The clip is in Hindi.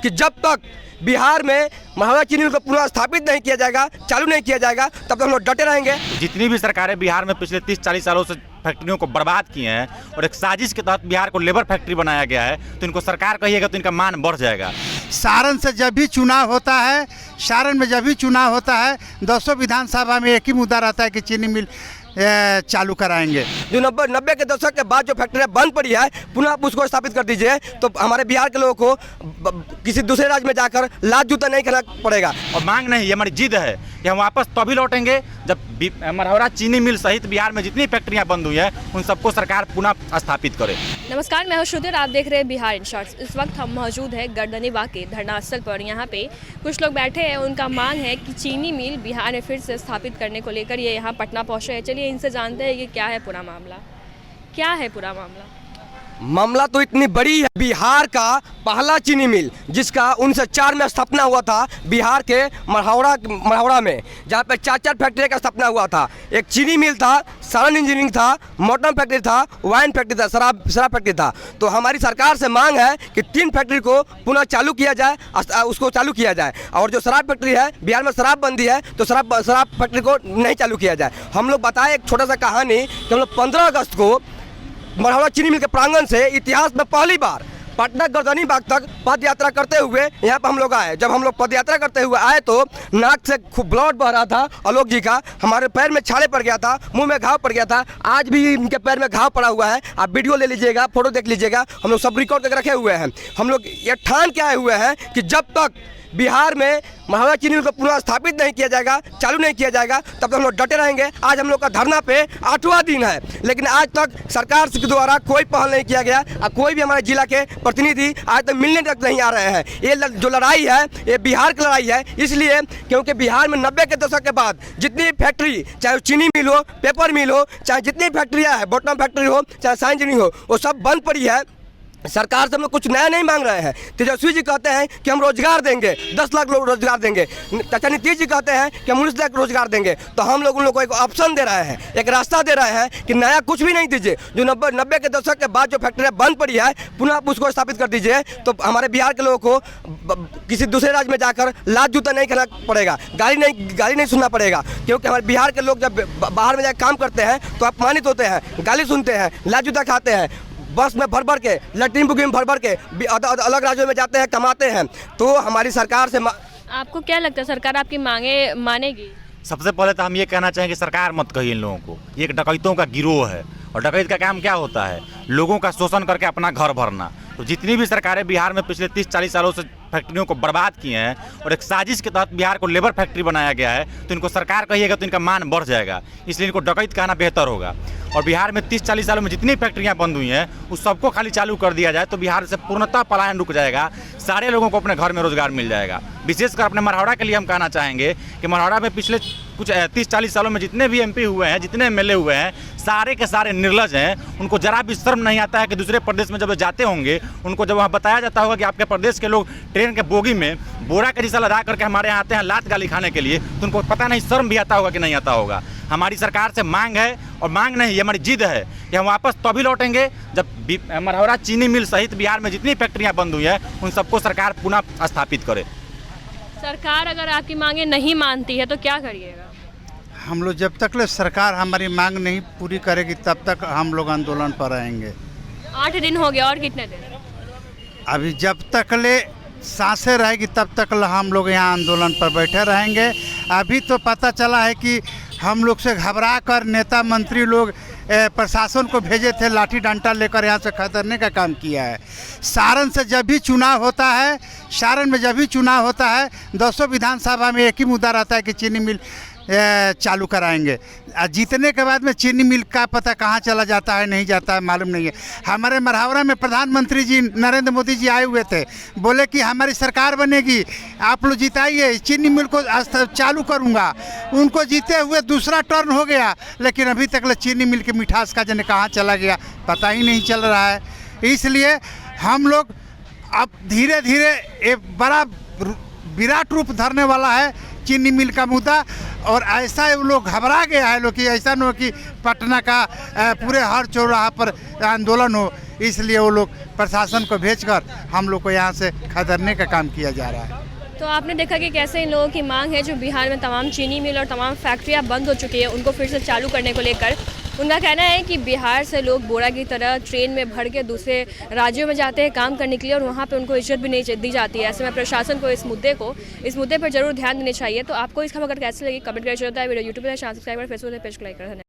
कि जब तक बिहार में महावरा चीनी मिल को पुनः स्थापित नहीं किया जाएगा, चालू नहीं किया जाएगा, तब तक हम लोग डटे रहेंगे। जितनी भी सरकारें बिहार में पिछले 30-40 सालों से फैक्ट्रियों को बर्बाद किए हैं और एक साजिश के तहत बिहार को लेबर फैक्ट्री बनाया गया है, तो इनको सरकार कहिएगा तो इनका मान बढ़ जाएगा। सारण से जब भी चुनाव होता है, सारण में जब भी चुनाव होता है, 200 विधानसभा में एक ही मुद्दा रहता है कि चीनी मिल चालू कराएंगे। जो 90 के दशक के बाद जो फैक्ट्रियाँ बंद पड़ी है, पुनः आप उसको स्थापित कर दीजिए, तो हमारे बिहार के लोगों को किसी दूसरे राज्य में जाकर लात जूता नहीं खाना पड़ेगा। और मांग नहीं, ये हमारी जिद है कि हम वापस तभी लौटेंगे जब मरहौरा चीनी मिल सहित बिहार में जितनी फैक्ट्रियां बंद हुई हैं उन सबको सरकार पुनः स्थापित करे। नमस्कार, मैं हूं श्रुति और आप देख रहे हैं बिहार इन शॉर्ट्स। इस वक्त हम मौजूद है गर्दनीबाग के धरना स्थल पर। यहाँ पे कुछ लोग बैठे हैं, उनका मांग है कि चीनी मिल बिहार में फिर से स्थापित करने को लेकर ये यहाँ पटना पहुँचे हैं। चलिए इनसे जानते हैं कि क्या है पूरा मामला, क्या है पूरा मामला। मामला तो इतनी बड़ी है, बिहार का पहला चीनी मिल जिसका 1904 में स्थापना हुआ था बिहार के मरहौरा में, जहाँ पे 4 फैक्ट्री का स्थापना हुआ था। एक चीनी मिल था, सारण इंजीनियरिंग था, मोटम फैक्ट्री था, वाइन फैक्ट्री था, शराब फैक्ट्री था। तो हमारी सरकार से मांग है कि 3 फैक्ट्री को पुनः चालू किया जाए, उसको चालू किया जाए। और जो शराब फैक्ट्री है, बिहार में शराब बंदी है, तो शराब फैक्ट्री को नहीं चालू किया जाए। हम लोग बताएं एक छोटा सा कहानी कि हम लोग 15 अगस्त को मरहौरा चीनी मिल के प्रांगण से इतिहास में पहली बार पटना गर्दनीबाग तक पद यात्रा करते हुए यहाँ पर हम लोग आए। जब हम लोग पद यात्रा करते हुए आए तो नाक से खूब ब्लड बह रहा था आलोक जी का, हमारे पैर में छाले पड़ गया था, मुंह में घाव पड़ गया था। आज भी इनके पैर में घाव पड़ा हुआ है, आप वीडियो ले लीजिएगा, फोटो देख लीजिएगा, हम लोग सब रिकॉर्ड करके रखे हुए हैं। हम लोग ये ठान के आए हुए हैं कि जब तक बिहार में महावरा चीनी मिल को पुनः स्थापित नहीं किया जाएगा, चालू नहीं किया जाएगा, तब तक हम लोग डटे रहेंगे। आज हम लोग का धरना पे 8वां दिन है, लेकिन आज तक सरकार के द्वारा कोई पहल नहीं किया गया और कोई भी हमारे जिला के प्रतिनिधि आज तक मिलने तक नहीं आ रहे हैं। ये जो लड़ाई है ये बिहार की लड़ाई है, इसलिए क्योंकि बिहार में 90 के दशक के बाद जितनी फैक्ट्री, चाहे चीनी मिल हो, पेपर मिल हो, चाहे जितनी फैक्ट्रियाँ हैं, बॉटम फैक्ट्री हो, चाहे साइंस इंजीनियरिंग हो, वो सब बंद पड़ी है। सरकार से हम लोग कुछ नया नहीं मांग रहे हैं। तेजस्वी जी कहते हैं कि हम रोजगार देंगे, 10 लाख लोग रोजगार देंगे। चाचा नीतीश जी कहते हैं कि हम 19 लाख रोजगार देंगे। तो हम लोग उन लोगों को एक ऑप्शन दे रहे हैं, एक रास्ता दे रहे हैं कि नया कुछ भी नहीं दीजिए। जो 90 के दशक के बाद जो फैक्ट्रियाँ बंद पड़ी है, पुनः आप उसको स्थापित कर दीजिए, तो हमारे बिहार के लोगों को किसी दूसरे राज्य में जाकर लात जूता नहीं खाना पड़ेगा, गाली नहीं सुनना पड़ेगा। क्योंकि हमारे बिहार के लोग जब बाहर में जाकर काम करते हैं तो अपमानित होते हैं, गाली सुनते हैं, लात जूता खाते हैं, बस में भर के, लैट्रिन बुकिंग में भर के अलग राज्यों में जाते हैं, कमाते हैं। तो हमारी सरकार से आपको क्या लगता है सरकार आपकी मांगे मानेगी? सबसे पहले तो हम ये कहना चाहेंगे सरकार मत कहिए इन लोगों को, ये एक डकैतों का गिरोह है और डकैत का काम क्या होता है? लोगों का शोषण करके अपना घर भरना। तो जितनी भी सरकारें बिहार में पिछले 30-40 सालों से फैक्ट्रियों को बर्बाद किए हैं और एक साजिश के तहत बिहार को लेबर फैक्ट्री बनाया गया है, तो इनको सरकार कहिएगा तो इनका मान बढ़ जाएगा। इसलिए इनको डकैत कहना बेहतर होगा। और बिहार में 30-40 सालों में जितनी फैक्ट्रियां बंद हुई हैं उस सबको खाली चालू कर दिया जाए तो बिहार से पूर्णतः पलायन रुक जाएगा, सारे लोगों को अपने घर में रोजगार मिल जाएगा। विशेषकर अपने मरहौरा के लिए हम कहना चाहेंगे कि मरहौरा में पिछले कुछ 30-40 सालों में जितने भी MP हुए हैं, जितने MLA हुए हैं, सारे के सारे निर्लज हैं। उनको जरा भी शर्म नहीं आता है कि दूसरे प्रदेश में जब जाते होंगे, उनको जब वहाँ बताया जाता होगा कि आपके प्रदेश के लोग ट्रेन के बोगी में बोरा का रिसा लगा करके हमारे यहाँ आते हैं लात गाली खाने के लिए, तो उनको पता नहीं शर्म भी आता होगा कि नहीं आता होगा। हमारी सरकार से मांग है, और मांग नहीं, ये हमारी जिद है कि हम वापस तभी लौटेंगे जब मरहौरा चीनी मिल सहित बिहार में जितनी फैक्ट्रियाँ बंद हुई हैं उन सबको सरकार पुनः स्थापित करे। सरकार अगर आपकी मांगे नहीं मानती है तो क्या करिएगा? हम लोग जब तक ले सरकार हमारी मांग नहीं पूरी करेगी तब तक हम लोग आंदोलन पर रहेंगे। 8 दिन हो गया, और कितने दिन? अभी जब तक ले सांसें रहेगी तब तक हम लोग यहाँ आंदोलन पर बैठे रहेंगे। अभी तो पता चला है कि हम लोग से घबरा कर नेता मंत्री लोग प्रशासन को भेजे थे, लाठी डंडा लेकर यहाँ से खदेड़ने का काम किया है। सारण से जब भी चुनाव होता है, सारण में जब भी चुनाव होता है, 200 विधानसभा में एक ही मुद्दा रहता है कि चीनी मिल चालू कराएंगे। जीतने के बाद में चीनी मिल का पता कहाँ चला जाता है, नहीं जाता है, मालूम नहीं है। हमारे मरहौरा में प्रधानमंत्री जी नरेंद्र मोदी जी आए हुए थे, बोले कि हमारी सरकार बनेगी, आप लोग जिताइए, चीनी मिल को चालू करूँगा। उनको जीते हुए दूसरा टर्न हो गया, लेकिन अभी तक चीनी मिल की मिठास का जने कहाँ चला गया पता ही नहीं चल रहा है। इसलिए हम लोग अब धीरे धीरे एक बड़ा विराट रूप धरने वाला है चीनी मिल का मुद्दा, और ऐसा वो लोग घबरा गया है लोग कि ऐसा न हो कि पटना का पूरे हर चौराहा पर आंदोलन हो, इसलिए वो लोग प्रशासन को भेजकर हम लोग को यहाँ से खदेड़ने का काम किया जा रहा है। तो आपने देखा कि कैसे इन लोगों की मांग है, जो बिहार में तमाम चीनी मिल और तमाम फैक्ट्रियां बंद हो चुकी है उनको फिर से चालू करने को लेकर उनका कहना है कि बिहार से लोग बोरा की तरह ट्रेन में भर के दूसरे राज्यों में जाते हैं काम करने के लिए और वहाँ पे उनको इज्जत भी नहीं दी जाती है। ऐसे में प्रशासन को इस मुद्दे पर जरूर ध्यान देना चाहिए। तो आपको इस खबर कैसे लगी कमेंट करके होता है। वीडियो यूट्यूब पर चैनल सब्सक्राइब और फेसबुक पेज को लाइक कर।